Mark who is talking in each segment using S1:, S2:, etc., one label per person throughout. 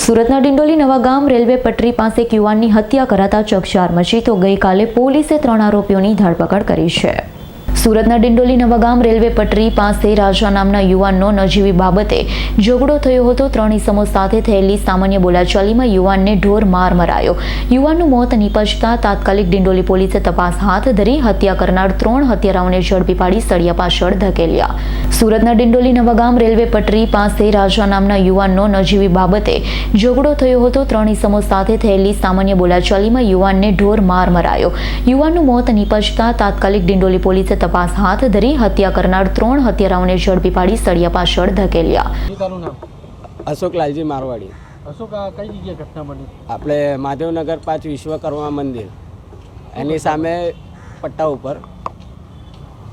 S1: સુરતના ડિંડોલી નવાગામ રેલવે પટરી પાસે એક યુવાનની હત્યા કરાતા ચકચાર મચી તો ગઈકાલે પોલીસે 3 આરોપીઓની ધરપકડ કરી છે। સુરતના ડિંડોલી નવાગામ રેલવે પટરી પાસે રાજા નામના યુવાનનો નજીવી બાબતે ઝઘડો થયો હતો। 3 ઇસમો સાથે થયેલી સામાન્ય બોલાચાલીમાં યુવાનને ઢોર માર મરાયો। યુવાનનું મોત નીપજતા તાત્કાલિક ડિંડોલી પોલીસે તપાસ હાથ ધરી હત્યા કરનાર 3 હત્યારાઓને ઝડપી પાડી સળિયા પાછળ ધકેલ્યા। સુરતના ડિંડોલી નવાગામ રેલવે પટરી પાસે રાજા નામના યુવાનનો નજીવી બાબતે ઝઘડો થયો હતો। 3 ઇસમો સાથે થયેલી સામાન્ય બોલાચાલીમાં યુવાનને ઢોર માર મરાયો। યુવાનનું મોત નીપજતા તાત્કાલિક ડિંડોલી પોલીસે તપાસ હાથ ધરી હત્યા કરનાર 3 હત્યારાઓને ઝડપી પાડી સળિયા પાછળ ધકેલ્યા।
S2: તારું નામ?
S3: અશોક લાલજી મારવાડી।
S2: અશોક, આ કઈ જગ્યાએ ઘટના બની?
S3: આપણે મહાદેવનગર 5 વિશ્વકર્મા મંદિર એની સામે પટ્ટા ઉપર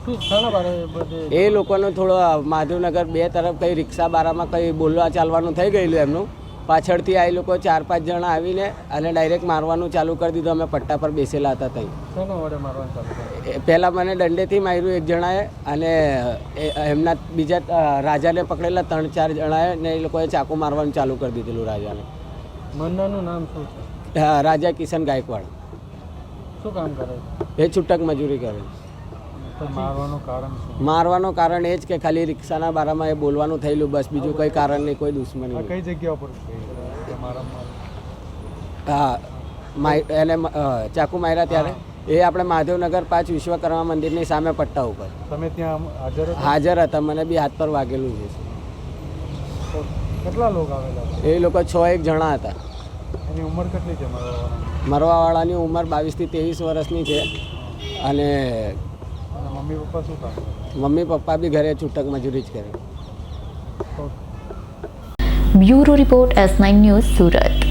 S2: શું શાના બારે બધે?
S3: એ લોકોનો થોડો મહાદેવનગર 2 તરફ કઈ રિક્ષા બારામાં કઈ બોલવા ચાલવાનું થઈ ગયેલું એમનું। પાછળથી આ લોકો 4-5 જણા આવીને અને ડાયરેક્ટ મારવાનું ચાલુ કરી દીધું। અમે પટ્ટા પર બેસેલા હતા ત્યાં।
S2: શાના વડે મારવાનું ચાલુ કર્યું?
S3: પહેલાં મને દંડેથી માર્યું એક જણાએ અને એમના બીજા રાજાને પકડેલા 3-4 જણાએ ને એ લોકોએ ચાકુ મારવાનું ચાલુ કરી દીધેલું રાજાને।
S2: મન્નાનું નામ શું છે?
S3: રાજા કિશન ગાયકવાડ।
S2: શું કામ કરે?
S3: એ છૂટક મજૂરી કરે।
S2: તો મારવાનું કારણ શું?
S3: મારવાનું કારણ એ જ કે ખાલી રિક્ષાના બારામાં એ બોલવાનું થયેલું, બસ બીજું કંઈ કારણ નહીં, કોઈ દુશ્મની નહીં।
S2: કઈ જગ્યા ઉપર
S3: હા, એને ચાકુ માર્યા ત્યારે એ આપણે મહાદેવનગર 5 વિશ્વકર્મા મંદિરની સામે પટ્ટા ઉપર
S2: તમે ત્યાં
S3: હાજર હતા। મને બી હાથ પર વાગેલું છે।
S2: કેટલા લોકો આવેલા?
S3: એ લોકો 6-1 જણા હતા।
S2: એની ઉંમર કેટલી છે
S3: મરવાવાળાની ઉંમર 22 થી 23 વર્ષની છે અને
S2: મમ્મી પપ્પા શું કામ?
S3: મમ્મી પપ્પા બી ઘરે છૂટક મજૂરી જ કરે।
S1: Bureau report S9 news Surat.